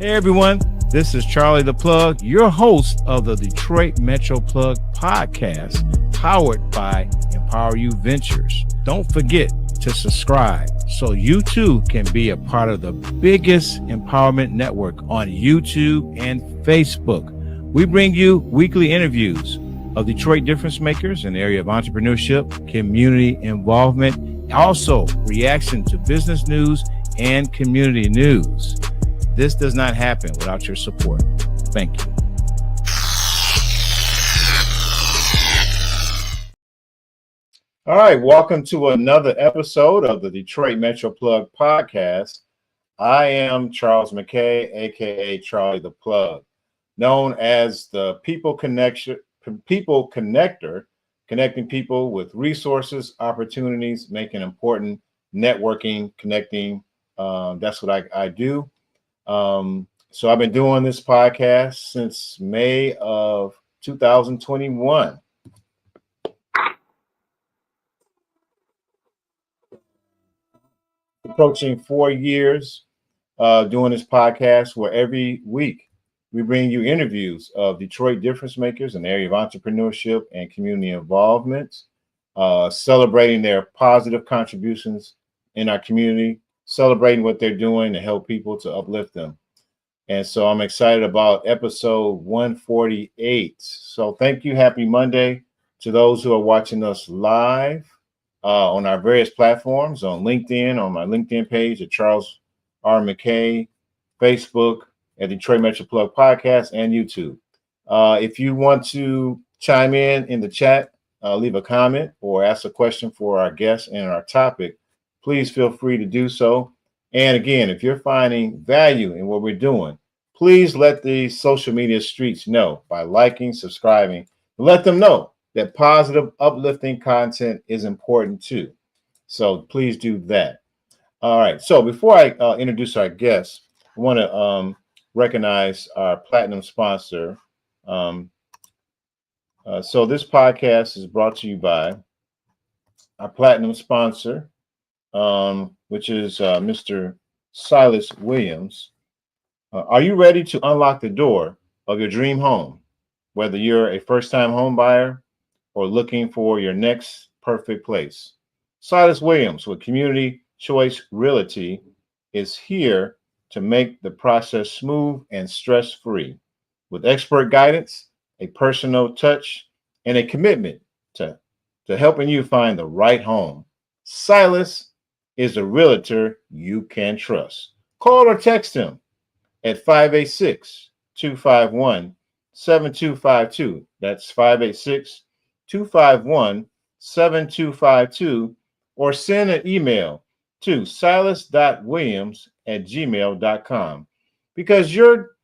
Hey everyone, this is Charlie the Plug, your host of the Detroit Metro Plug podcast, powered by Empower You Ventures. Don't forget to subscribe so you too can be a part of the biggest empowerment network on YouTube and Facebook. We bring you weekly interviews of Detroit difference makers in the area of entrepreneurship, community involvement, also reaction to business news and community news. This does not happen without your support. Thank you. All right, welcome to another episode of the Detroit Metro Plug podcast. I am Charles McKay, aka Charlie the Plug, known as the people connector, connecting people with resources, opportunities, making important networking, connecting. That's what I do. So I've been doing this podcast since May of 2021. Approaching 4 years doing this podcast, where every week we bring you interviews of Detroit difference makers in the area of entrepreneurship and community involvement, celebrating their positive contributions in our community, celebrating what they're doing to help people, to uplift them. And so I'm excited about episode 148. So thank you. Happy Monday to those who are watching us live on our various platforms, on LinkedIn, on my LinkedIn page at Charles R. McKay, Facebook at Detroit Metro Plug Podcast, and YouTube. If you want to chime in the chat, leave a comment or ask a question for our guests and our topic, please feel free to do so. And again, if you're finding value in what we're doing, please let the social media streets know by liking, subscribing, and let them know that positive, uplifting content is important too. So please do that. All right. So before I introduce our guests, I want to recognize our platinum sponsor. So this podcast is brought to you by our platinum sponsor, which is Mr. Silas Williams. Are you ready to unlock the door of your dream home? Whether you're a first-time home buyer or looking for your next perfect place, Silas Williams with Community Choice Realty is here to make the process smooth and stress-free. With expert guidance, a personal touch, and a commitment to helping you find the right home, Silas is a realtor you can trust. Call or text him at 586-251-7252. That's 586-251-7252, or send an email to silas.williams@gmail.com, because your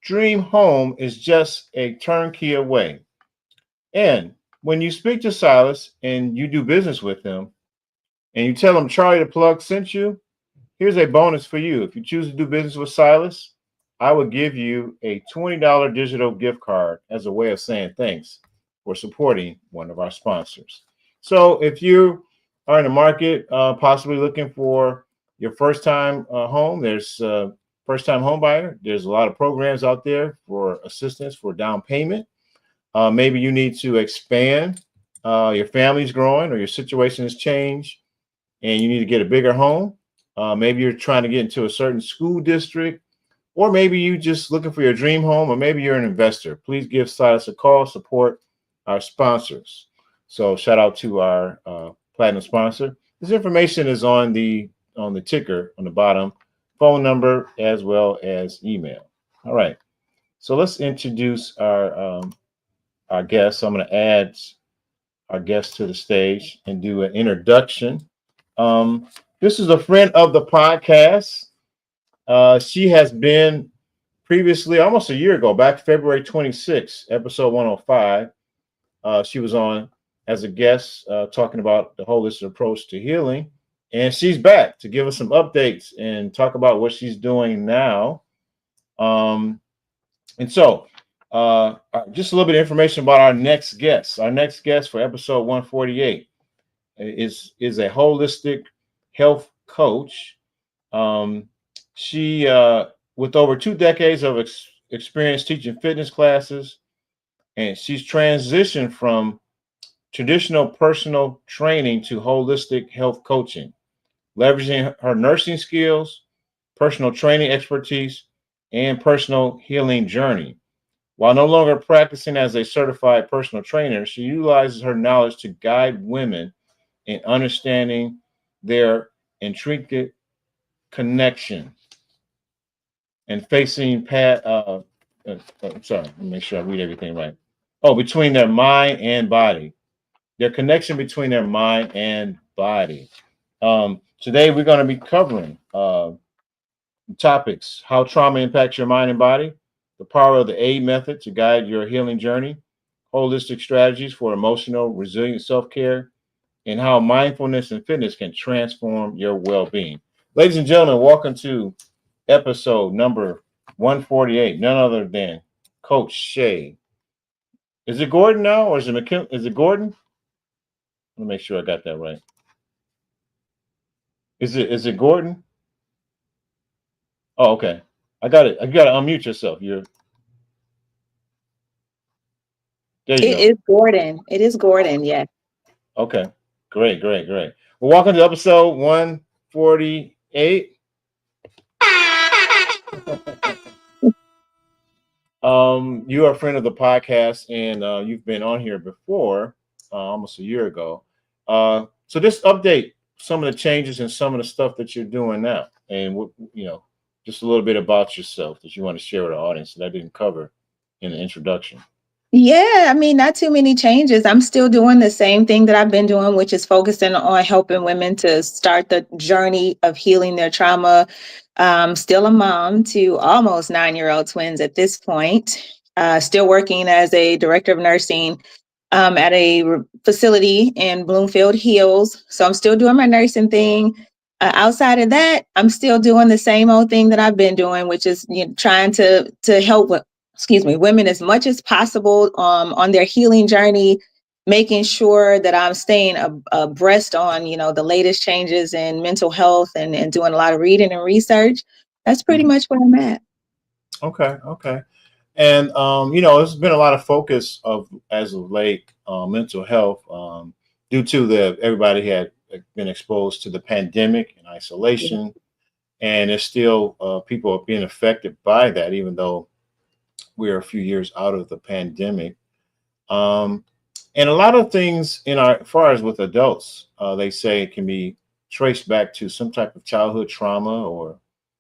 dream home is just a turnkey away. And when you speak to Silas and you do business with him and you tell him Charlie the Plug sent you, here's a bonus for you. If you choose to do business with Silas, I would give you a $20 digital gift card as a way of saying thanks for supporting one of our sponsors. So if you are in the market, possibly looking for your first-time home, there's first-time home buyer. There's a lot of programs out there for assistance for down payment. Maybe you need to expand. Your family's growing or your situation has changed and you need to get a bigger home. Maybe you're trying to get into a certain school district, or maybe you just looking for your dream home, or maybe you're an investor. Please give Silas a call, support our sponsors. So shout out to our platinum sponsor. This information is on the ticker on the bottom, phone number as well as email. All right. So let's introduce our guests. I'm going to add our guest to the stage and do an introduction. This is a friend of the podcast. She has been previously, almost a year ago, back February 26th, episode 105. She was on as a guest talking about the holistic approach to healing. And she's back to give us some updates and talk about what she's doing now. And so just a little bit of information about our next guest. Our next guest for episode 148 is a holistic health coach. She with over 2 decades of experience teaching fitness classes, and she's transitioned from traditional personal training to holistic health coaching, leveraging her nursing skills, personal training expertise, and personal healing journey. While no longer practicing as a certified personal trainer, she utilizes her knowledge to guide women in understanding their intricate connection and facing I'm sorry, let me make sure I read everything right. Oh, between their mind and body, their connection between their mind and body. Today we're going to be covering topics: how trauma impacts your mind and body, the power of the A.I.D.E method to guide your healing journey, holistic strategies for emotional resilient self-care, and how mindfulness and fitness can transform your well-being. Ladies and gentlemen, welcome to episode number 148. None other than Coach Shay. Is it Gordon now, or is it Is it Gordon? Let me make sure I got that right. Is it Gordon? Oh, okay. I got it. I got to unmute yourself. You're there. You It go. is Gordon. It is Gordon. Yeah. Okay. Great, great, great. Well, welcome to episode 148. You are a friend of the podcast, and you've been on here before, almost a year ago. So just update some of the changes and some of the stuff that you're doing now, and just a little bit about yourself that you want to share with the audience that I didn't cover in the introduction. Yeah, I mean, not too many changes. I'm still doing the same thing that I've been doing, which is focusing on helping women to start the journey of healing their trauma. Still a mom to almost 9-year-old twins at this point. Still working as a director of nursing at a facility in Bloomfield Hills. So I'm still doing my nursing thing. Outside of that, I'm still doing the same old thing that I've been doing, which is trying to help women as much as possible on their healing journey, making sure that I'm staying abreast on the latest changes in mental health and doing a lot of reading and research. That's pretty Mhm. much where I'm at. Okay, okay. And there's been a lot of focus of as of late mental health due to the everybody had been exposed to the pandemic and isolation, and there's still people are being affected by that, even though we're a few years out of the pandemic. Um, and a lot of things as far as with adults, they say it can be traced back to some type of childhood trauma or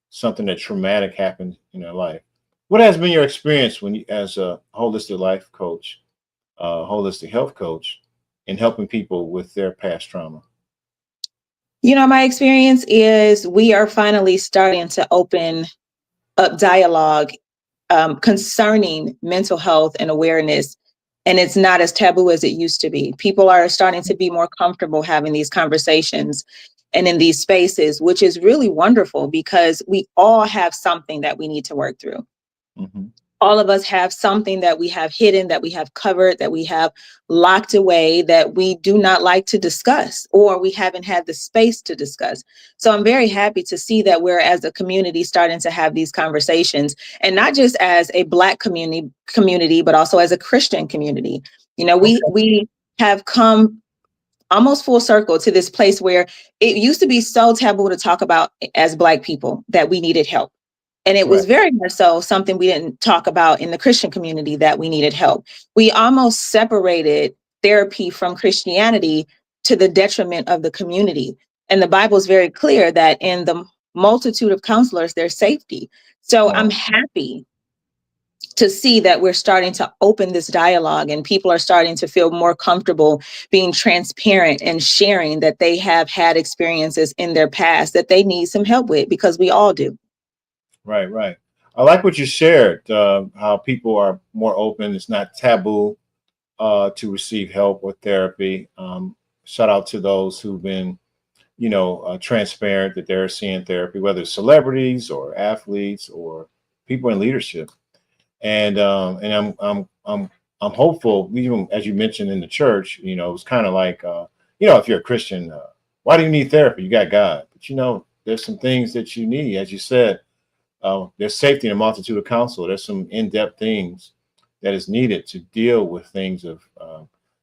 something that traumatic happened in their life. What has been your experience when you, as a holistic life coach, holistic health coach, in helping people with their past trauma? My experience is we are finally starting to open up dialogue concerning mental health and awareness. And it's not as taboo as it used to be. People are starting to be more comfortable having these conversations and in these spaces, which is really wonderful because we all have something that we need to work through. Hmm. All of us have something that we have hidden, that we have covered, that we have locked away, that we do not like to discuss, or we haven't had the space to discuss. So I'm very happy to see that we're, as a community, starting to have these conversations, and not just as a Black community, but also as a Christian community. Okay. We have come almost full circle to this place where it used to be so taboo to talk about as Black people that we needed help. And it Right. was very much so something we didn't talk about in the Christian community, that we needed help. We almost separated therapy from Christianity to the detriment of the community. And the Bible is very clear that in the multitude of counselors, there's safety. So I'm Right. happy to see that we're starting to open this dialogue and people are starting to feel more comfortable being transparent and sharing that they have had experiences in their past that they need some help with, because we all do. Right. Right. I like what you shared. How people are more open. It's not taboo to receive help or therapy. Shout out to those who've been, transparent that they're seeing therapy, whether it's celebrities or athletes or people in leadership. And I'm hopeful. Even as you mentioned in the church, it's kind of like, if you're a Christian, why do you need therapy? You got God, but there's some things that you need, as you said. there's safety in a multitude of counsel. There's some in-depth things that is needed to deal with things of,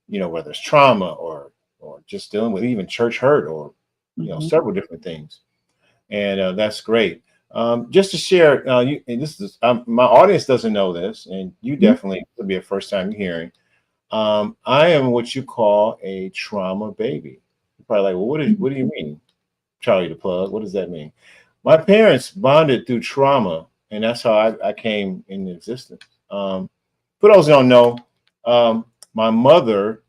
whether it's trauma or just dealing with even church hurt or, Mhm. several different things. And that's great. Just to share, and this is my audience doesn't know this, and you Mhm. definitely would be a first time hearing. I am what you call a trauma baby. You're probably like, well, what do you mean, Charlie the plug? What does that mean? My parents bonded through trauma, and that's how I came into existence. For those who don't know, my mother,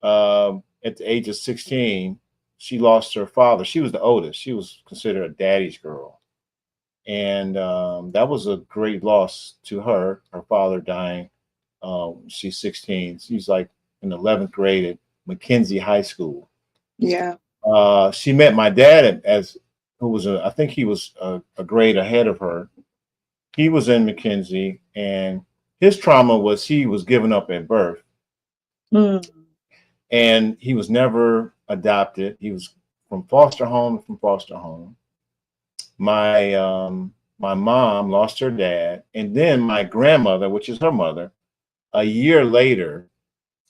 at the age of 16, she lost her father. She was the oldest. She was considered a daddy's girl. And that was a great loss to her. Her father dying. She's 16. She's like in 11th grade at Mackenzie High School. Yeah. She met my dad as who was I think he was a grade ahead of her. He was in Mackenzie, and his trauma was he was given up at birth, Mm. and he was never adopted. He was from foster home. My mom lost her dad, and then my grandmother, which is her mother, a year later,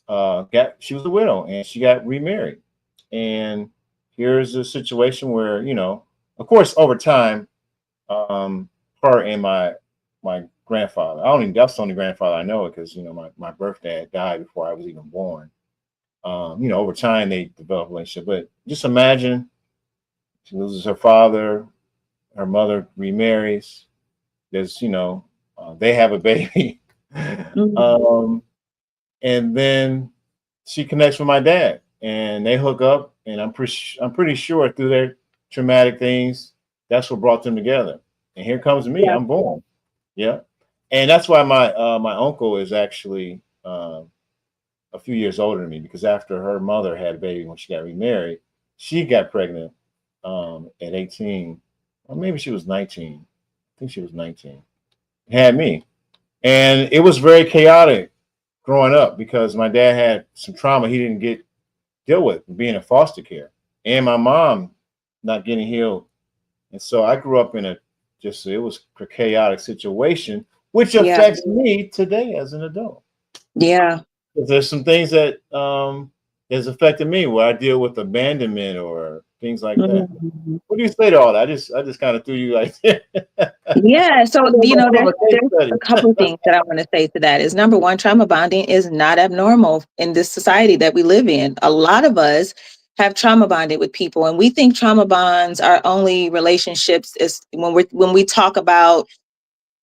got she was a widow and she got remarried. And here's a situation where, of course, over time, um, her and my grandfather, I don't even that's the only grandfather I know because my birth dad died before I was even born. Over time they developed a relationship. But just imagine she loses her father, her mother remarries. There's, they have a baby. Mhm. um, and then she connects with my dad, and they hook up. And I'm pretty sure through their traumatic things, that's what brought them together. And here comes me. Yeah. I'm born. Yeah, and that's why my uncle is actually a few years older than me because after her mother had a baby when she got remarried, she got pregnant at 18, or maybe she was 19. I think she was 19. Had me, and it was very chaotic growing up because my dad had some trauma he didn't get deal with being in foster care, and my mom not getting healed, and so I grew up in it was a chaotic situation, which Yeah. affects me today as an adult. Yeah. 'Cause there's some things that has affected me where I deal with abandonment or things like that. Mhm. What do you say to all that? I just kind of threw you like Yeah, so a little bit of a case there's study. a couple of things that I want to say to that is number one, trauma bonding is not abnormal in this society that we live in. A lot of us have trauma bonded with people, and we think trauma bonds are only relationships is when we talk about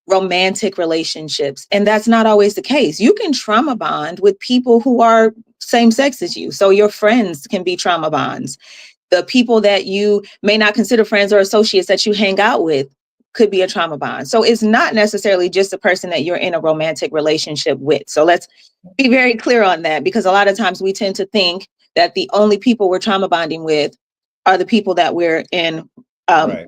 romantic relationships, and that's not always the case. You can trauma bond with people who are same sex as you, so your friends can be trauma bonds. The people that you may not consider friends or associates that you hang out with could be a trauma bond. So it's not necessarily just the person that you're in a romantic relationship with. So let's be very clear on that, because a lot of times we tend to think that the only people we're trauma bonding with are the people that we're in um, Right.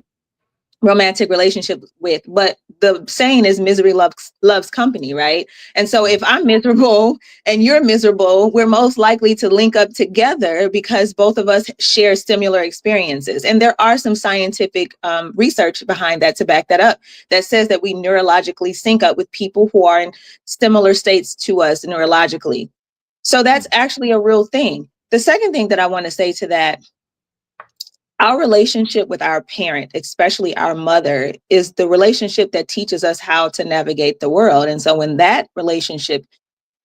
romantic relationship with. But the saying is misery loves company, right? And so if I'm miserable and you're miserable, we're most likely to link up together because both of us share similar experiences. And there are some scientific research behind that to back that up, that says that we neurologically sync up with people who are in similar states to us neurologically. So that's actually a real thing. The second thing that I want to say to that, our relationship with our parent, especially our mother, is the relationship that teaches us how to navigate the world. And so when that relationship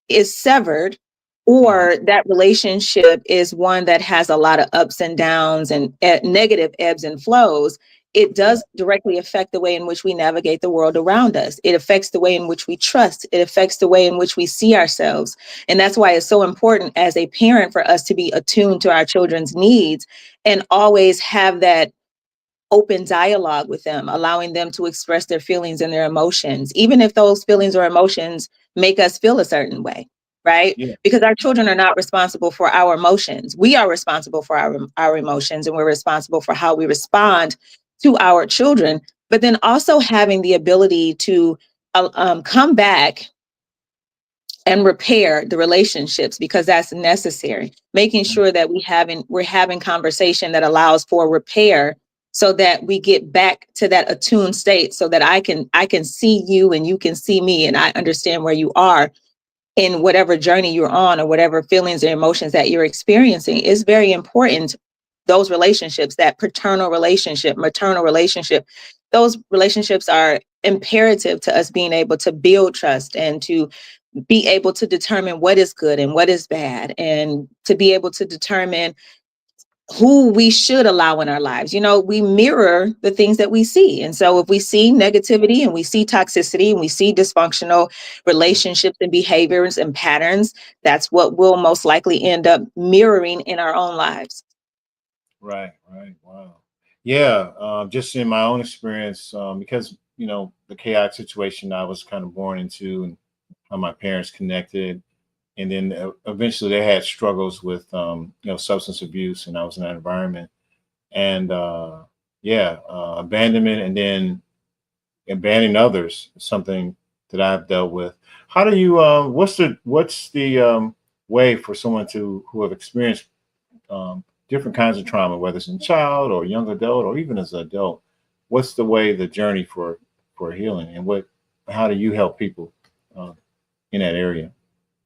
is severed, Mhm. or that relationship is one that has a lot of ups and downs and negative ebbs and flows, it Right. does directly affect the way in which we navigate the world around us. It affects the way in which we trust. It affects the way in which we see ourselves. And that's why it's so important as a parent for us to be attuned to our children's needs and always have that open dialogue with them, allowing them to express their feelings and their emotions, even if those feelings or emotions make us feel a certain way, right? Yeah. Because our children are not responsible for our emotions. We are responsible for our emotions, and we're responsible for how we respond to our children. But then also having the ability to come back and repair the relationships, because that's necessary. Making sure that we're having conversation that allows for repair so that we get back to that attuned state, so that I can see you and you can see me, and I understand where you are in whatever journey you're on, or whatever feelings or emotions that you're experiencing. Is very important. Those relationships, that paternal relationship, maternal relationship, those relationships are imperative to us being able to build trust, and to be able to determine what is good and what is bad, and to be able to determine who we should allow in our lives. We mirror the things that we see. And so if we see negativity and we see toxicity and we see dysfunctional relationships and behaviors and patterns, that's what we'll most likely end up mirroring in our own lives. Right, right. Wow. Yeah, just in my own experience, because the chaotic situation I was kind of born into, and how my parents connected, and then eventually they had struggles with substance abuse, and I was in that environment, and yeah, abandonment, and then abandoning others is something that I've dealt with. How do you? What's the way for someone who have experienced different kinds of trauma, whether it's in child or young adult or even as an adult? What's the journey for healing, and how do you help people uh, in that area?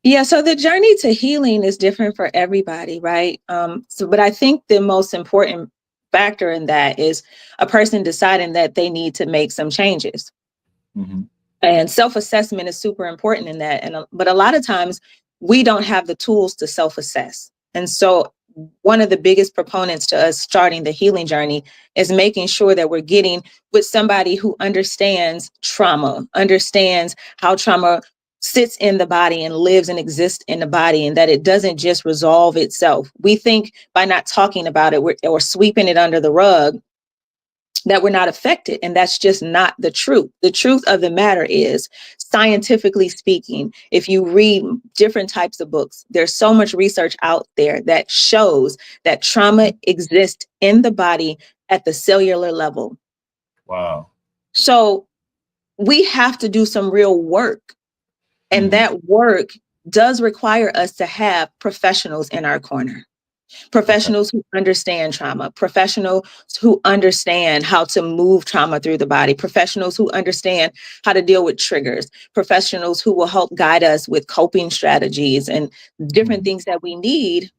Yeah, so the journey to healing is different for everybody, right? But I think the most important factor in that is a person deciding that they need to make some changes. Hmm. And self-assessment is super important in that. But a lot of times we don't have the tools to self-assess. And so one of the biggest proponents to us starting the healing journey is making sure that we're getting with somebody who understands trauma, understands how trauma sits in the body and lives and exists in the body, and that it doesn't just resolve itself. We think by not talking about it or sweeping it under the rug that we're not affected. And that's just not the truth. The truth of the matter is, scientifically speaking, if you read different types of books, there's so much research out there that shows that trauma exists in the body at the cellular level. Wow. So we have to do some real work. And Hmm. that work does require us to have professionals in our corner. Okay. Professionals who understand trauma, professionals who understand how to move trauma through the body, professionals who understand how to deal with triggers, professionals who will help guide us with coping strategies and different Hmm. things that we need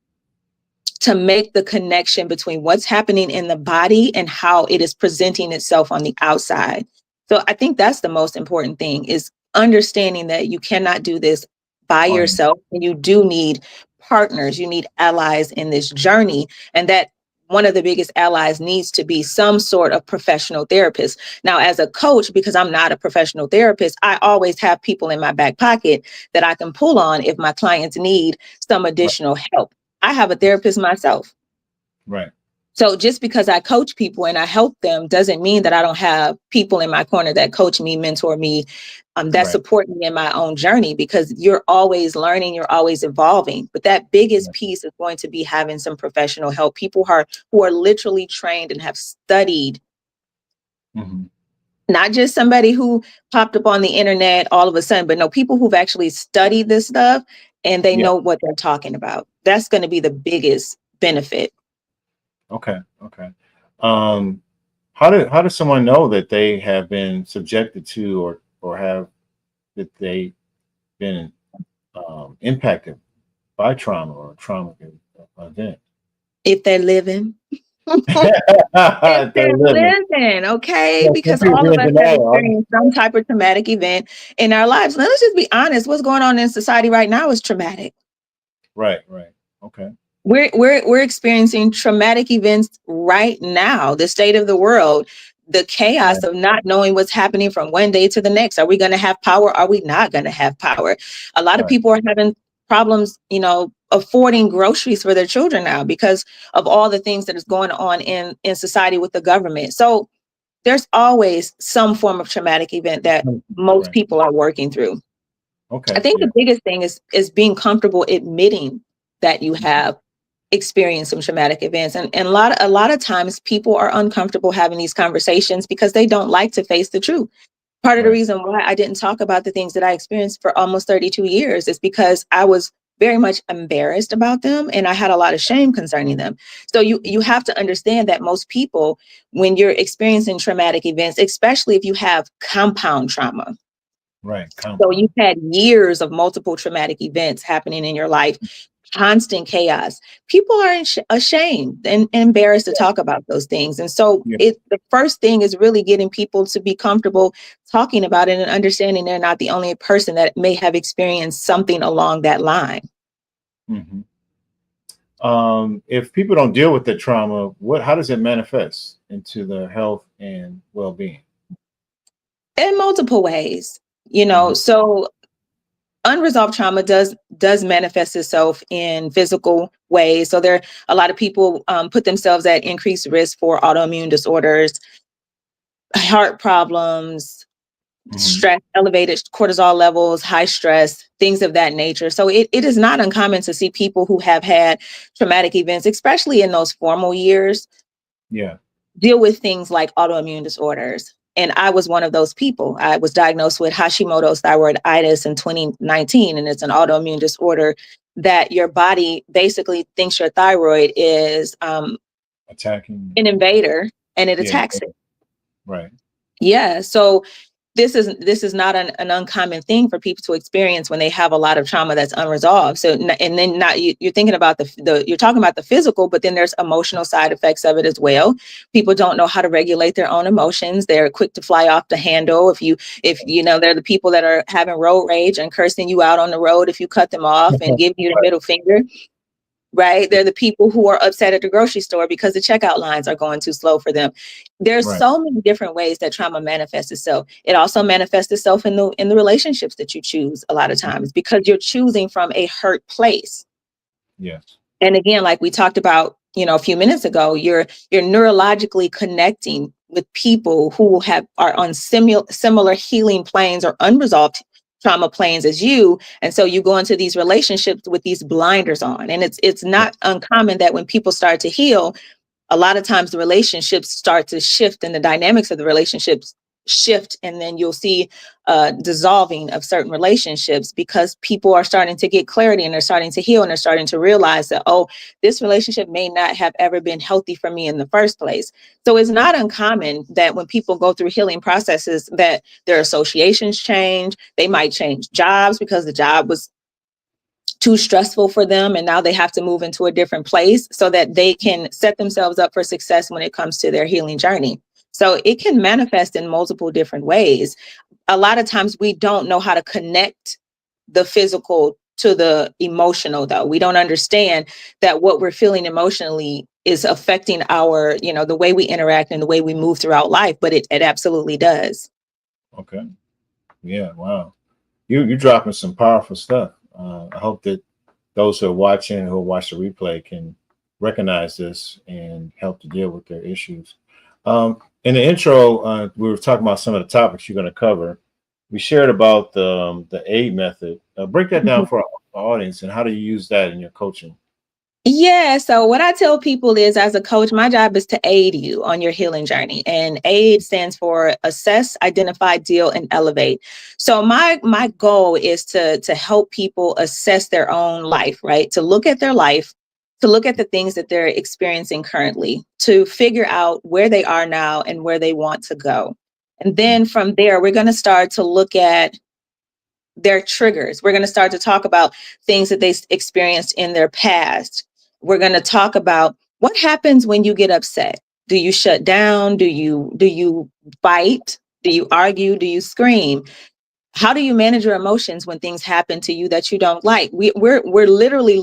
to make the connection between what's happening in the body and how it is presenting itself on the outside. So I think that's the most important thing, is understanding that you cannot do this by Oh, yeah. yourself, and you do need partners, you need allies in this journey, and that one of the biggest allies needs to be some sort of professional therapist. Now, as a coach, because I'm not a professional therapist, I always have people in my back pocket that I can pull on if my clients need some Right. additional help. I have a therapist myself. Right. So just because I coach people and I help them doesn't mean that I don't have people in my corner that coach me, mentor me, that Right. support me in my own journey, because you're always learning, you're always evolving. But that biggest Right. piece is going to be having some professional help, people who are literally trained and have studied, Hmm. not just somebody who popped up on the internet all of a sudden, but no, people who've actually studied this stuff and they Yeah. know what they're talking about. That's going to be the biggest benefit. Okay. Okay. Um, how does someone know that they have been subjected to, or have that they been impacted by trauma or trauma event? If they're living, if They're they're living. living, okay? Yeah, some Because people all be of in us have denial. experienced some type of traumatic event in our lives. Now, let's just be honest. What's going on in society right now is traumatic. Right. Right. Okay. We're experiencing traumatic events right now. The state of the world, the chaos Right. of not knowing what's happening from one day to the next. Are we going to have power? Are we not going to have power? A lot of Right. people are having problems, affording groceries for their children now because of all the things that is going on in society with the government. So there's always some form of traumatic event that most Right. people are working through. I Okay. think Yeah. the biggest thing is being comfortable admitting that you have experienced some traumatic events. And a lot of times people are uncomfortable having these conversations because they don't like to face the truth. Part of the Right. reason why I didn't talk about the things that I experienced for almost 32 years is because I was very much embarrassed about them, and I had a lot of shame concerning them. So you have to understand that most people, when you're experiencing traumatic events, especially if you have compound trauma, Right. so you've Compound. had years of multiple traumatic events happening in your life, constant chaos. People are ashamed and embarrassed to talk about those things. And so Yeah. the first thing is really getting people to be comfortable talking about it and understanding they're not the only person that may have experienced something along that line. Hmm. If people don't deal with the trauma, how does it manifest into their health and well-being? In multiple ways, Hmm. so unresolved trauma does manifest itself in physical ways. So there, a lot of people put themselves at increased risk for autoimmune disorders, heart problems, Hmm. stress, elevated cortisol levels, high stress, things of that nature. So it is not uncommon to see people who have had traumatic events, especially in those formal years, Yeah. deal with things like autoimmune disorders. And I was one of those people. I was diagnosed with Hashimoto's thyroiditis in 2019, and it's an autoimmune disorder that your body basically thinks your thyroid is Attacking. an invader, and it Yeah. attacks it. Right. Yeah. So this is not an uncommon thing for people to experience when they have a lot of trauma that's unresolved. So and then not you're thinking about the you're talking about the physical, but then there's emotional side effects of it as well. People don't know how to regulate their own emotions. They're quick to fly off the handle. If they're the people that are having road rage and cursing you out on the road if you cut them off and give you the middle finger. Right? They're the people who are upset at the grocery store because the checkout lines are going too slow for them. There's Right. so many different ways that trauma manifests itself. It also manifests itself in the relationships that you choose a lot of times because you're choosing from a hurt place. Yes. And again, like we talked about, a few minutes ago, you're neurologically connecting with people who are on similar healing planes or unresolved trauma planes as you. And so you go into these relationships with these blinders on. And it's Yeah. not uncommon that when people start to heal, a lot of times the relationships start to shift and the dynamics of the relationships shift, and then you'll see dissolving of certain relationships because people are starting to get clarity and they're starting to heal and they're starting to realize that, oh, this relationship may not have ever been healthy for me in the first place. So it's not uncommon that when people go through healing processes that their associations change. They might change jobs because the job was too stressful for them and now they have to move into a different place so that they can set themselves up for success when it comes to their healing journey. So it can manifest in multiple different ways. A lot of times we don't know how to connect the physical to the emotional, though. We don't understand that what we're feeling emotionally is affecting our, the way we interact and the way we move throughout life, but it absolutely does. Okay. Yeah. Wow. You're dropping some powerful stuff. I hope that those who are watching, who will watch the replay, can recognize this and help to deal with their issues. In the intro, we were talking about some of the topics you're going to cover. We shared about the A.I.D.E method. Break that down for our audience, and how do you use that in your coaching? Yeah. So what I tell people is, as a coach, my job is to aid you on your healing journey. And AID stands for assess, identify, deal, and elevate. So my goal is to help people assess their own life, right? To look at their life, to look at the things that they're experiencing currently, to figure out where they are now and where they want to go. And then from there, we're going to start to look at their triggers. We're going to start to talk about things that they experienced in their past. We're going to talk about what happens when you get upset. Do you shut down? Do you fight? Do you argue? Do you scream? How do you manage your emotions when things happen to you that you don't like? We're literally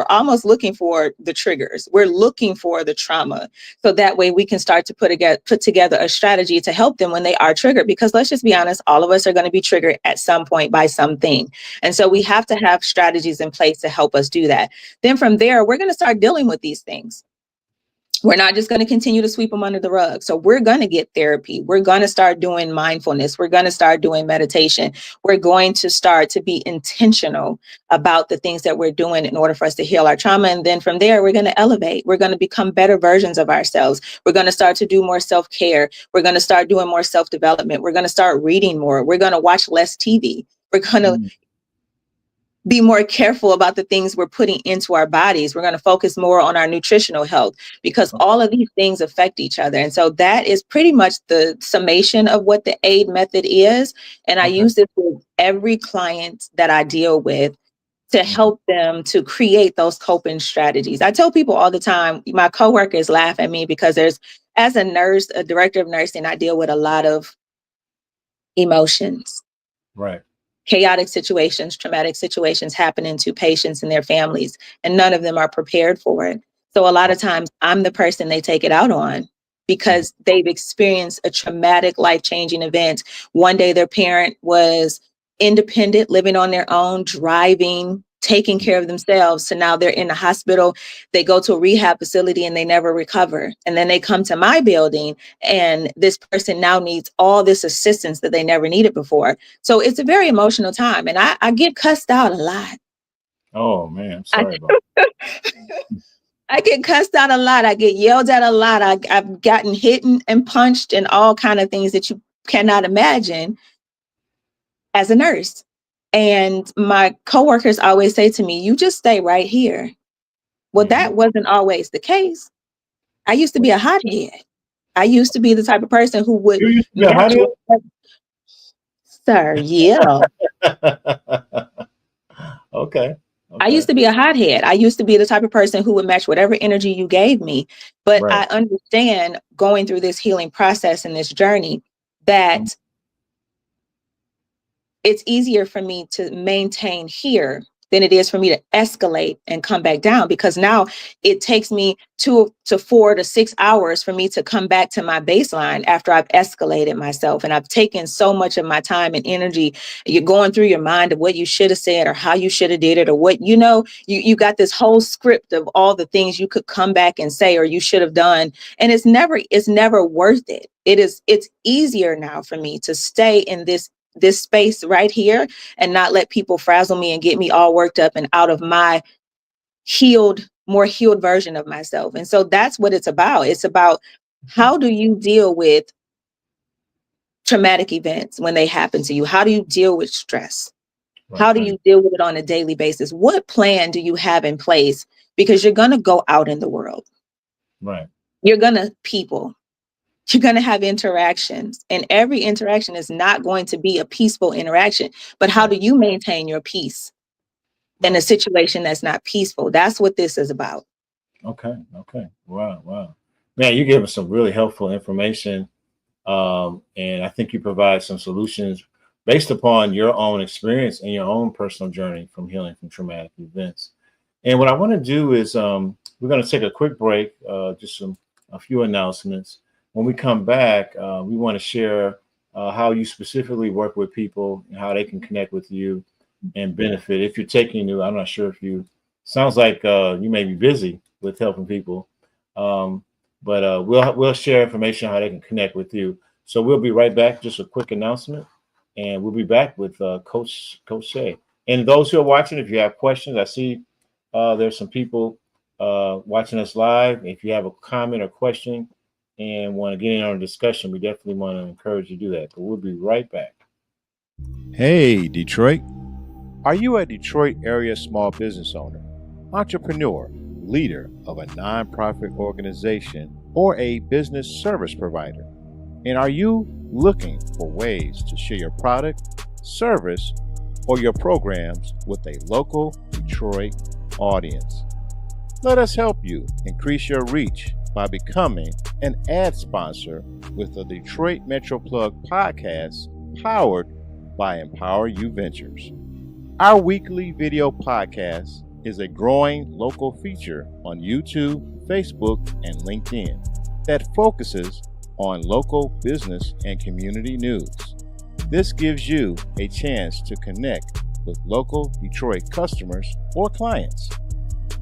almost looking for the triggers. We're looking for the trauma. So that way we can start to put together a strategy to help them when they are triggered. Because let's just be honest, all of us are going to be triggered at some point by something. And so we have to have strategies in place to help us do that. Then from there, we're going to start dealing with these things. We're not just going to continue to sweep them under the rug. So we're going to get therapy. We're going to start doing mindfulness. We're going to start doing meditation. We're going to start to be intentional about the things that we're doing in order for us to heal our trauma. And then from there, we're going to elevate. We're going to become better versions of ourselves. We're going to start to do more self-care. We're going to start doing more self-development. We're going to start reading more. We're going to watch less TV. We're going to be more careful about the things we're putting into our bodies. We're going to focus more on our nutritional health because all of these things affect each other. And so that is pretty much the summation of what the A.I.D.E method is. And I use this with every client that I deal with to help them to create those coping strategies. I tell people all the time, my coworkers laugh at me because as a nurse, a director of nursing, I deal with a lot of emotions. Right. Chaotic situations, traumatic situations happening to patients and their families, and none of them are prepared for it. So a lot of times I'm the person they take it out on because they've experienced a traumatic, life-changing event. One day their parent was independent, living on their own, driving, taking care of themselves. So now they're in the hospital, they go to a rehab facility and they never recover. And then they come to my building and this person now needs all this assistance that they never needed before. So it's a very emotional time. And I get cussed out a lot. Oh man, I'm I, sorry about that. I get cussed out a lot. I get yelled at a lot. I've gotten hit and punched and all kind of things that you cannot imagine as a nurse. And my coworkers always say to me, you just stay right here. Well, that wasn't always the case. I used to be a hothead. I used to be the type of person who would You used to be a match hothead? sir, yeah. Okay. I Okay. used to be a hothead. I used to be the type of person who would match whatever energy you gave me. But Right. I understand going through this healing process and this journey that it's easier for me to maintain here than it is for me to escalate and come back down, because now it takes me 2 to 4 to 6 hours for me to come back to my baseline after I've escalated myself. And I've taken so much of my time and energy. You're going through your mind of what you should have said or how you should have did it, or what, you got this whole script of all the things you could come back and say or you should have done. And it's never worth it. It's easier now for me to stay in this space right here and not let people frazzle me and get me all worked up and out of my more healed version of myself. And so that's what it's about. It's about, how do you deal with traumatic events when they happen to you? How do you deal with stress? How do you deal with it on a daily basis? What plan do you have in place? Because you're going to go out in the world. Right. You're going to you're going to have interactions, and every interaction is not going to be a peaceful interaction. But how do you maintain your peace in a situation that's not peaceful? That's what this is about. Okay. Okay. Wow. Wow. Man, you gave us some really helpful information. And I think you provide some solutions based upon your own experience and your own personal journey from healing from traumatic events. And what I want to do is we're going to take a quick break, just a few announcements. When we come back, we want to share how you specifically work with people and how they can connect with you and benefit. If you're taking new, I'm not sure if sounds like you may be busy with helping people, but we'll share information how they can connect with you. So we'll be right back. Just a quick announcement, and we'll be back with Coach Shay. And those who are watching, if you have questions, I see there's some people watching us live. If you have a comment or question and want to get in on a discussion, we definitely want to encourage you to do that. But we'll be right back. Hey, Detroit. Are you a Detroit area small business owner, entrepreneur, leader of a nonprofit organization, or a business service provider? And are you looking for ways to share your product, service, or your programs with a local Detroit audience? Let us help you increase your reach by becoming an ad sponsor with the Detroit Metro Plug podcast powered by Empower You Ventures. Our weekly video podcast is a growing local feature on YouTube, Facebook, and LinkedIn that focuses on local business and community news. This gives you a chance to connect with local Detroit customers or clients.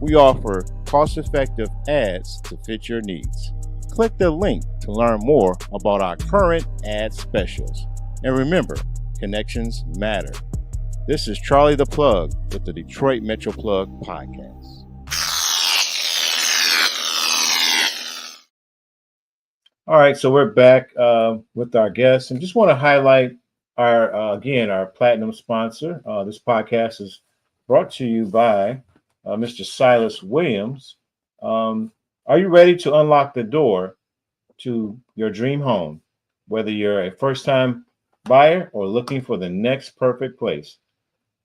We offer cost-effective ads to fit your needs. Click the link to learn more about our current ad specials. And remember, connections matter. This is Charlie the Plug with the Detroit Metro Plug podcast. All right, so we're back with our guests, and just want to highlight our platinum sponsor. This podcast is brought to you by Mr. Silas Williams. Um, are you ready to unlock the door to your dream home, whether you're a first time buyer or looking for the next perfect place?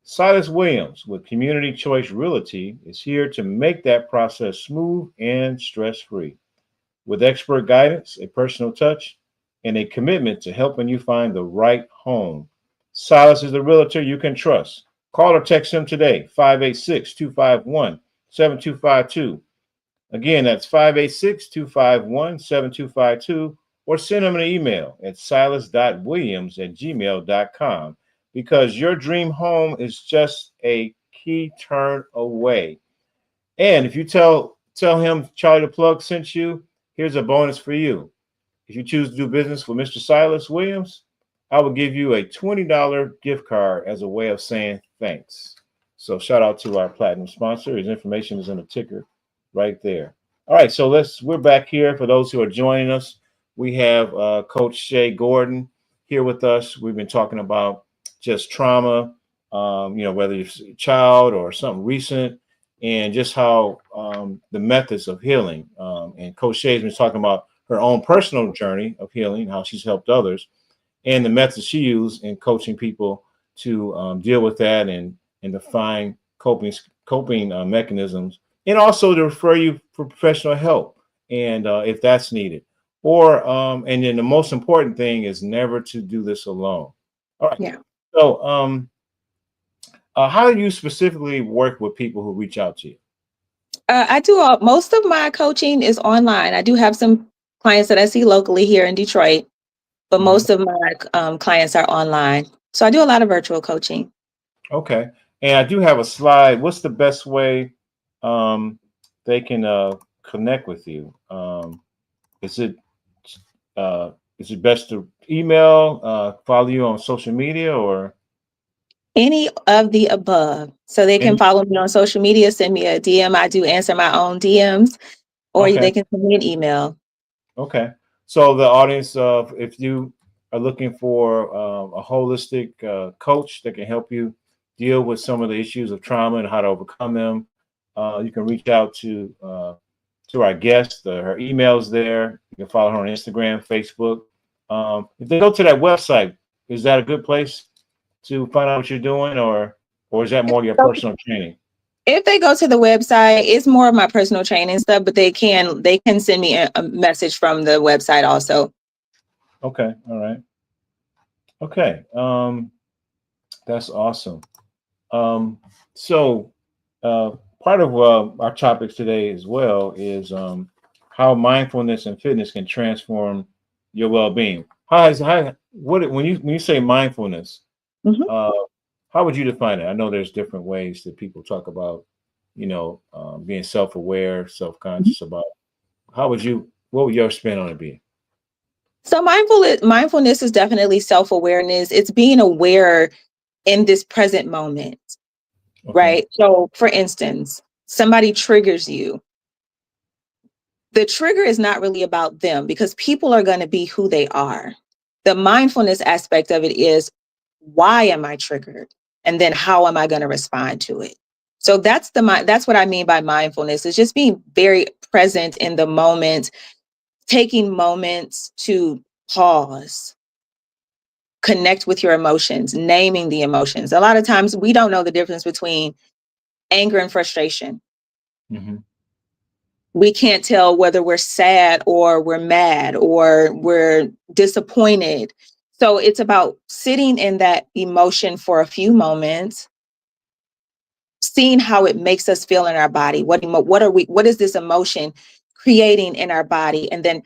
Silas Williams with Community Choice Realty is here to make that process smooth and stress free. With expert guidance, a personal touch, and a commitment to helping you find the right home, Silas is a realtor you can trust. Call or text him today, 586 251 7252. Again, that's 586 251 7252, or send him an email at silas.williams@gmail.com, because your dream home is just a key turn away. And if you tell him Charlie the Plug sent you, here's a bonus for you. If you choose to do business with Mr. Silas Williams, I will give you a $20 gift card as a way of saying thanks. So shout out to our platinum sponsor. His information is in the ticker right there. All right, so we're back here. For those who are joining us, we have Coach Shay Gordon here with us. We've been talking about just trauma, whether it's a child or something recent, and just how the methods of healing. And Coach Shay's been talking about her own personal journey of healing, how she's helped others, and the methods she used in coaching people to deal with that, and to find coping mechanisms, and also to refer you for professional help, and if that's needed. Or and then the most important thing is never to do this alone. All right. Yeah. So how do you specifically work with people who reach out to you? I do most of my coaching is online. I do have some clients that I see locally here in Detroit, but Mhm. most of my clients are online. So I do a lot of virtual coaching. Okay. And I do have a slide. What's the best way um, they can connect with you? Is it is it best to email, follow you on social media, or Any of the above. So they can any? follow me on social media, send me a DM. I do answer my own DMs, or Okay. they can send me an email. Okay. So the audience, if you are looking for a holistic coach that can help you deal with some of the issues of trauma and how to overcome them, you can reach out to our guest. Her email's there. You can follow her on Instagram, Facebook. If they go to that website, is that a good place to find out what you're doing, or is that more your So personal training? if they go to the website, it's more of my personal training stuff, but they can send me a message from the website also. Okay. All right. Okay. That's awesome. Um, so part of our topics today as well is how mindfulness and fitness can transform your well-being. When you say mindfulness, Mhm. uh, how would you define it? I know there's different ways that people talk about, being self-aware, self-conscious about. What would your spin on it be? So mindfulness is definitely self-awareness. It's being aware in this present moment, Okay. right? So for instance, somebody triggers you. The trigger is not really about them because people are going to be who they are. The mindfulness aspect of it is, why am I triggered? And then how am I going to respond to it? So that's what I mean by mindfulness. Is just being very present in the moment, taking moments to pause, connect with your emotions, naming the emotions. A lot of times we don't know the difference between anger and frustration. Hmm. We can't tell whether we're sad or we're mad or we're disappointed. So it's about sitting in that emotion for a few moments, seeing how it makes us feel in our body. What is this emotion creating in our body? And then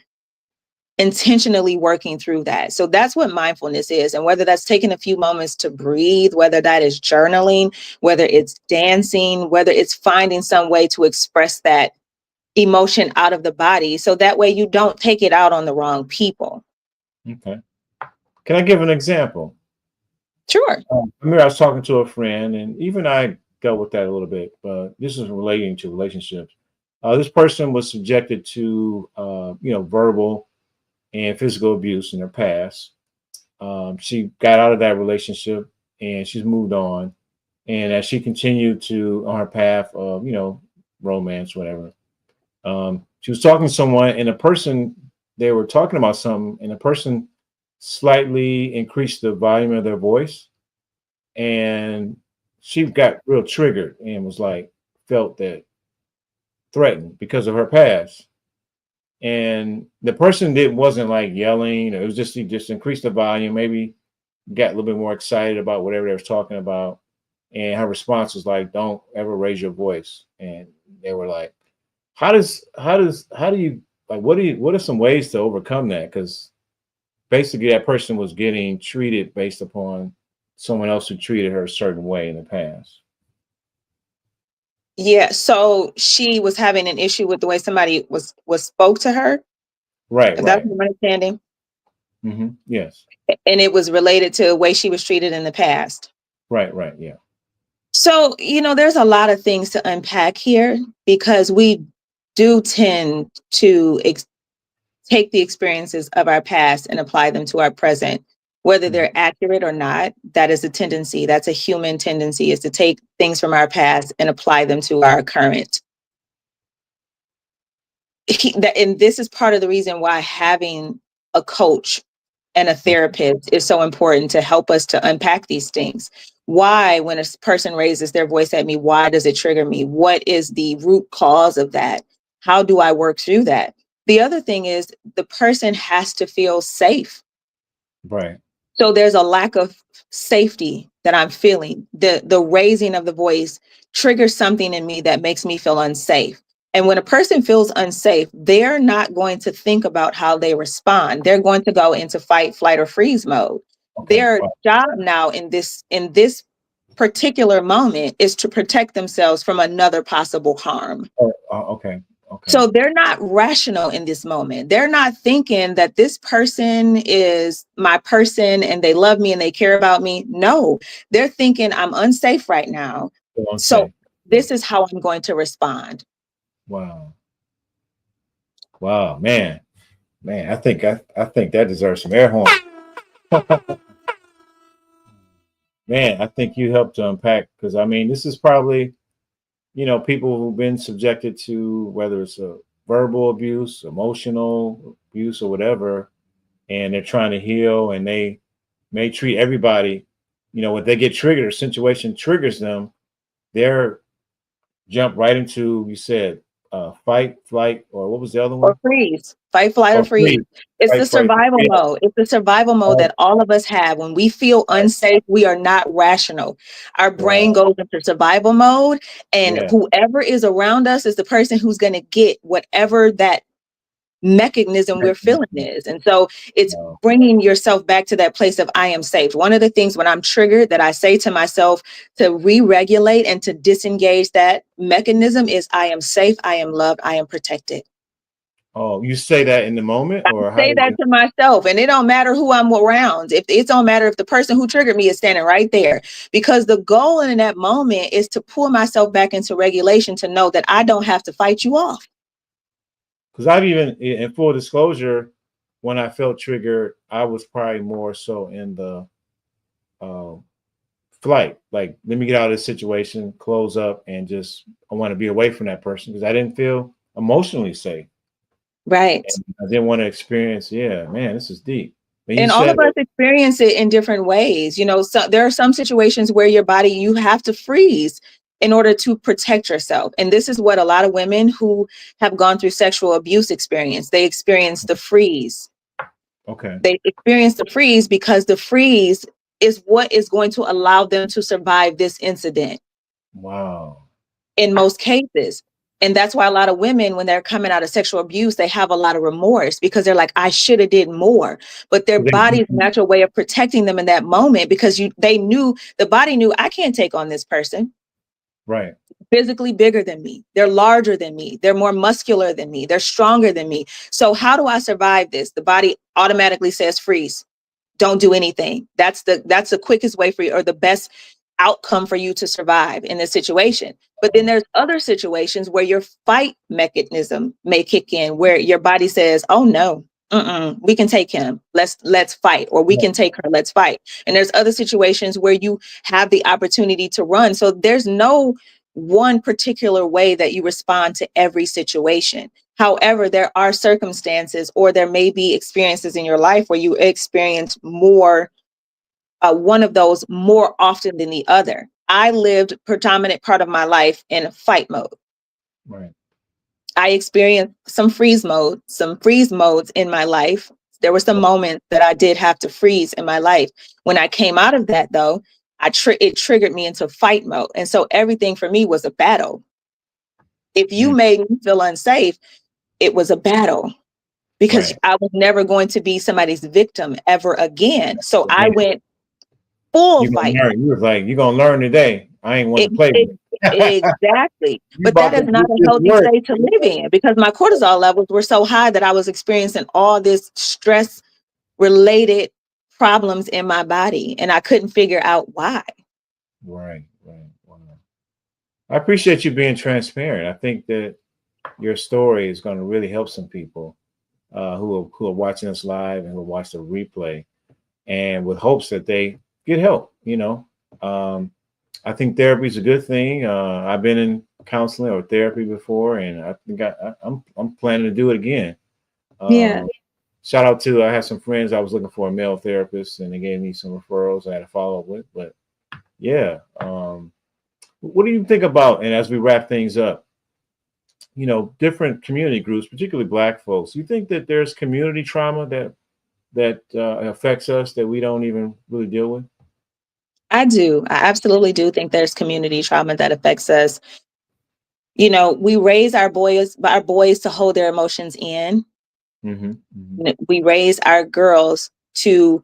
intentionally working through that. So that's what mindfulness is. And whether that's taking a few moments to breathe, whether that is journaling, whether it's dancing, whether it's finding some way to express that emotion out of the body. So that way you don't take it out on the wrong people. Okay. Can I give an example? Sure. I remember I was talking to a friend, and even I dealt with that a little bit, but this is relating to relationships. This person was subjected to, verbal and physical abuse in her past. She got out of that relationship and she's moved on. And as she continued to on her path of, romance, whatever, she was talking to someone, and a person, they were talking about something, and the person slightly increased the volume of their voice, and she got real triggered and was like, felt that threatened because of her past. And the person did wasn't like yelling. It was just he just increased the volume, maybe got a little bit more excited about whatever they was talking about. And her response was like, "Don't ever raise your voice." And they were like, how do you like what are some ways to overcome that? Because basically that person was getting treated based upon someone else who treated her a certain way in the past. Yeah, so she was having an issue with the way somebody was spoke to her, Right, if that's right. what I'm understanding. Yes. And it was related to the way she was treated in the past. Right, right. Yeah. So, there's a lot of things to unpack here because we do tend to take the experiences of our past and apply them to our present, whether Mhm. they're accurate or not. That is a tendency. That's a human tendency, is to take things from our past and apply them to our current. And this is part of the reason why having a coach and a therapist is so important to help us to unpack these things. Why, when a person raises their voice at me, why does it trigger me? What is the root cause of that? How do I work through that? The other thing is the person has to feel safe. Right. So there's a lack of safety that I'm feeling. The raising of the voice triggers something in me that makes me feel unsafe. And when a person feels unsafe, they're not going to think about how they respond. They're going to go into fight, flight, or freeze mode. Okay. Their Wow. job now in this particular moment is to protect themselves from another possible harm. Oh, okay. Okay. So they're not rational in this moment. They're not thinking that this person is my person and they love me and they care about me. No, they're thinking I'm unsafe right now. Go on, So say. Yeah. this is how I'm going to respond. Wow. Wow, man. Man, I think that deserves some air horn. Man, I think you helped to unpack because I mean, this is probably, people who've been subjected to whether it's a verbal abuse, emotional abuse, or whatever, and they're trying to heal and they may treat everybody, when they get triggered, a situation triggers them, they're jump right into, you said, fight, flight, or what was the other Or one? freeze, fight, flight, or Or freeze. freeze, It's the fight, flight. survival Yeah. mode. It's the survival mode Oh, that all of us have. When we feel right. unsafe, we are not rational. Our brain Wow. goes into survival mode, and Yeah. whoever is around us is the person who's going to get whatever that mechanism we're feeling is. And so it's Wow. bringing yourself back to that place of I am safe. One of the things when I'm triggered that I say to myself to re-regulate and to disengage that mechanism is I am safe, I am loved, I am protected. Oh, you say that in the moment, or how Say do that you? to myself, and it don't matter who I'm around. If it don't matter if the person who triggered me is standing right there, because the goal in that moment is to pull myself back into regulation to know that I don't have to fight you off. Because I've even, in full disclosure, when I felt triggered, I was probably more so in the um, flight. Like, let me get out of this situation, close up, and just I want to be away from that person because I didn't feel emotionally safe, Right. and I didn't want to experience. Yeah, man, this is deep. And you And all said, of us experience it in different ways. So there are some situations where your body, you have to freeze in order to protect yourself. And this is what a lot of women who have gone through sexual abuse experience. They experience the freeze. okay, They experience the freeze because the freeze is what is going to allow them to survive this incident wow, in most cases. And that's why a lot of women, when they're coming out of sexual abuse, they have a lot of remorse because they're like, I should have did more. But their body's natural way of protecting them in that moment, because the body knew, I can't take on this person. right, Physically bigger than me. They're larger than me. They're more muscular than me. They're stronger than me. So how do I survive this? The body automatically says freeze. Don't do anything. That's the quickest way for you, or the best outcome for you to survive in this situation. But then there's other situations where your fight mechanism may kick in, where your body says, oh no, We can take him. Let's fight. Or we Yeah. can take her. Let's fight. And there's other situations where you have the opportunity to run. So there's no one particular way that you respond to every situation. However, there are circumstances, or there may be experiences in your life where you experience more, one of those more often than the other. I lived predominant part of my life in fight mode. Right. I experienced some freeze modes in my life. There were some moments that I did have to freeze in my life. When I came out of that, though, it triggered me into fight mode. And so everything for me was a battle. If you Mm. made me feel unsafe, it was a battle, because Right. I was never going to be somebody's victim ever again. So I Again, went full you gonna fight. learn. You was like, you're gonna learn today. I ain't want It, to play it, with. exactly. You But that about to is not get a this healthy work. state to live in, because my cortisol levels were so high that I was experiencing all this stress related problems in my body, and I couldn't figure out why. Right. Right. Wow. I appreciate you being transparent. I think that your story is going to really help some people who are watching us live and who will watch the replay, and with hopes that they get help. Um, I think therapy is a good thing. I've been in counseling or therapy before, and I think I'm planning to do it again. Yeah. Um, Shout out to, I had some friends, I was looking for a male therapist, and they gave me some referrals I had to follow up with. But yeah, what do you think about? And as we wrap things up, different community groups, particularly Black folks. You think that there's community trauma that affects us that we don't even really deal with? I do. I absolutely do think there's community trauma that affects us. We raise our boys to hold their emotions in. Hmm. Hmm. We raise our girls to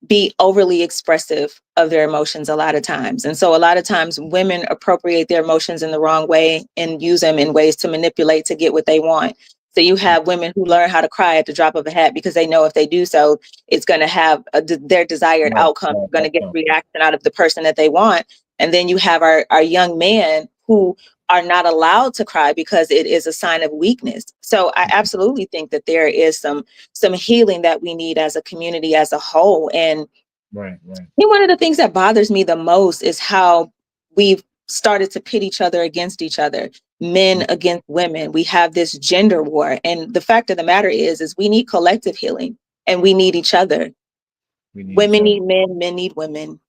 be overly expressive of their emotions a lot of times. And so a lot of times women appropriate their emotions in the wrong way and use them in ways to manipulate to get what they want. So you have women who learn how to cry at the drop of a hat because they know if they do so, it's going to have their desired Right. outcome, Right. going to get the reaction out of the person that they want. And then you have our young men who are not allowed to cry because it is a sign of weakness. So I absolutely think that there is some healing that we need as a community as a whole. And Right. Right. one of the things that bothers me the most is how we've started to pit each other against each other, men against women. We have this gender war. And the fact of the matter is we need collective healing, and we need each other. We need each Women other. need men, men need women.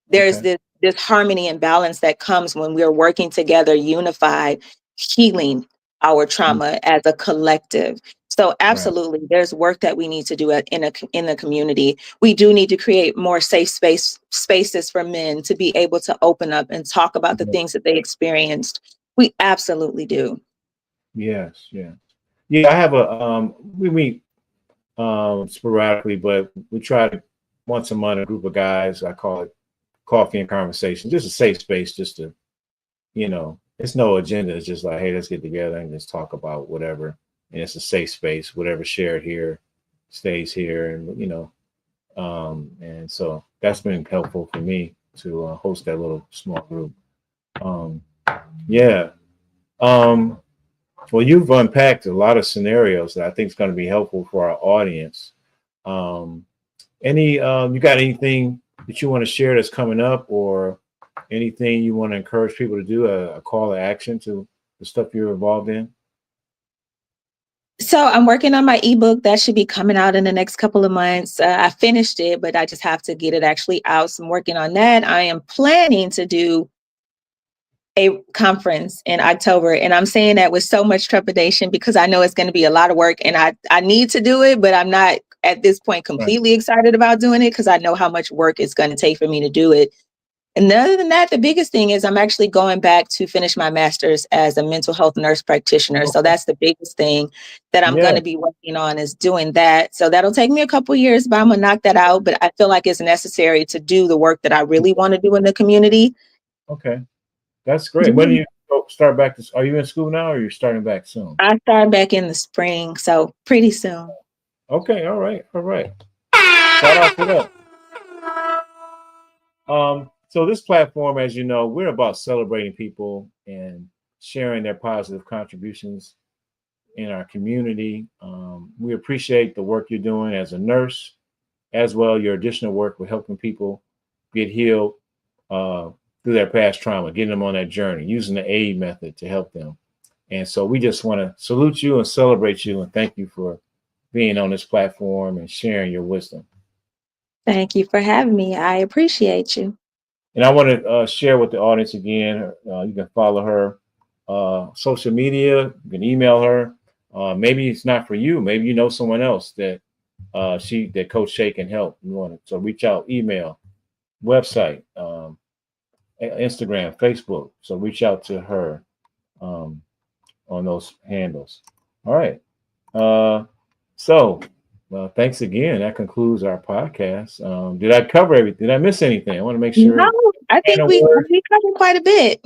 There's Okay. this harmony and balance that comes when we're working together, unified, healing our Mm. trauma as a collective. So Right. absolutely, there's work that we need to do in the community. We do need to create more safe spaces for men to be able to open up and talk about the Yeah. things that they experienced. We absolutely do. Yes. Yeah. Yeah. I have we meet sporadically, but we try to once a month, a group of guys. I call it coffee and conversation, just a safe space, just to, it's no agenda. It's just like, hey, let's get together and just talk about whatever. And it's a safe space. Whatever shared here stays here. And, and so that's been helpful for me to host that little small group. Um, yeah. Um, well, you've unpacked a lot of scenarios that I think is going to be helpful for our audience. Um, you got anything that you want to share that's coming up, or anything you want to encourage people to do, a call to action to the stuff you're involved in? So I'm working on my ebook that should be coming out in the next couple of months. I finished it, but I just have to get it actually out. So I'm working on that. I am planning to do a conference in October. And I'm saying that with so much trepidation because I know it's going to be a lot of work, and I need to do it, but I'm not at this point Right. completely excited about doing it because I know how much work it's going to take for me to do it. And other than that, the biggest thing is I'm actually going back to finish my master's as a mental health nurse practitioner. So Okay. that's the biggest thing that I'm Yeah. going to be working on, is doing that. So that'll take me a couple years, but I'm going to knock that out. But I feel like it's necessary to do the work that I really want to do in the community. Okay. That's great. When do you start back to? Are you in school now, or are you starting back soon? I start back in the spring, so pretty soon. Okay. All right. All right. Shout out to that. So this platform, as you know, we're about celebrating people and sharing their positive contributions in our community. We appreciate the work you're doing as a nurse, as well your additional work with helping people get healed through their past trauma, getting them on that journey, using the A.I.D.E method to help them. And so we just want to salute you and celebrate you and thank you for being on this platform and sharing your wisdom. Thank you for having me. I appreciate you. And I want to share with the audience again. You can follow her social media. You can email her. Maybe it's not for you. Maybe you know someone else that that Coach Shay can help. You want to so reach out, email, website, Instagram, Facebook. So reach out to her on those handles. All right. Thanks again. That concludes our podcast. Did I cover everything? Did I miss anything? I want to make sure. No, I think we covered quite a bit.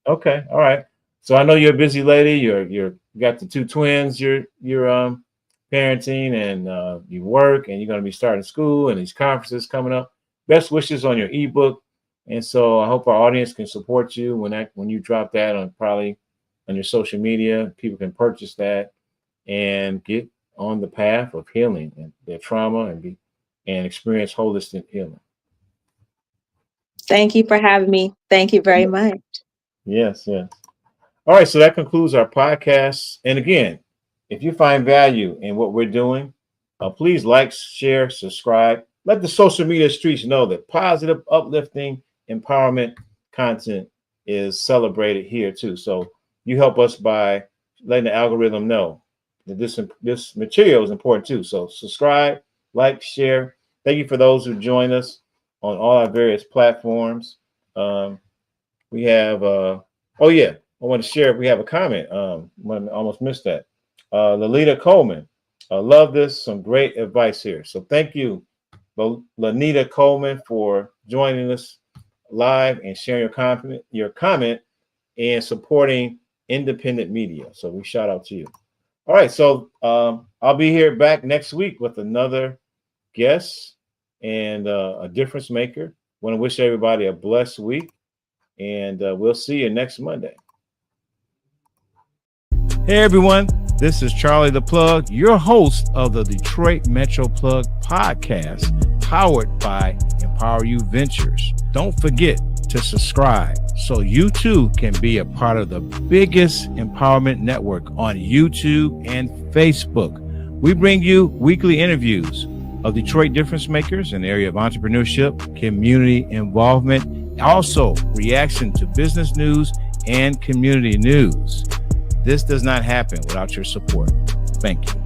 Okay. All right. So I know you're a busy lady. You got the two twins. You're parenting and you work and you're going to be starting school and these conferences coming up. Best wishes on your ebook. And so I hope our audience can support you when you drop that on probably on your social media. People can purchase that and get on the path of healing and their trauma and experience holistic healing. Thank you for having me. Thank you very much. Yes, yes. All right, so that concludes our podcast. And again, if you find value in what we're doing, please like, share, subscribe. Let the social media streets know that positive, uplifting, empowerment content is celebrated here too. So you help us by letting the algorithm know that this material is important too. So subscribe, like, share. Thank you for those who join us on all our various platforms. We have, oh yeah, I want to share. We have a comment. I almost missed that. Lalita Coleman, I love this. Some great advice here. So thank you, Lanita Coleman, for joining us live and sharing your comment and supporting independent media. So we shout out to you. All right, so I'll be here back next week with another guest and a difference maker. Want to wish everybody a blessed week, and we'll see you next Monday. Hey everyone, this is Charlie the Plug, your host of the Detroit Metro Plug podcast, powered by Empower You Ventures. Don't forget to subscribe so you too can be a part of the biggest empowerment network on YouTube and Facebook. We bring you weekly interviews of Detroit difference makers in the area of entrepreneurship, community involvement, also reaction to business news and community news. This does not happen without your support. Thank you.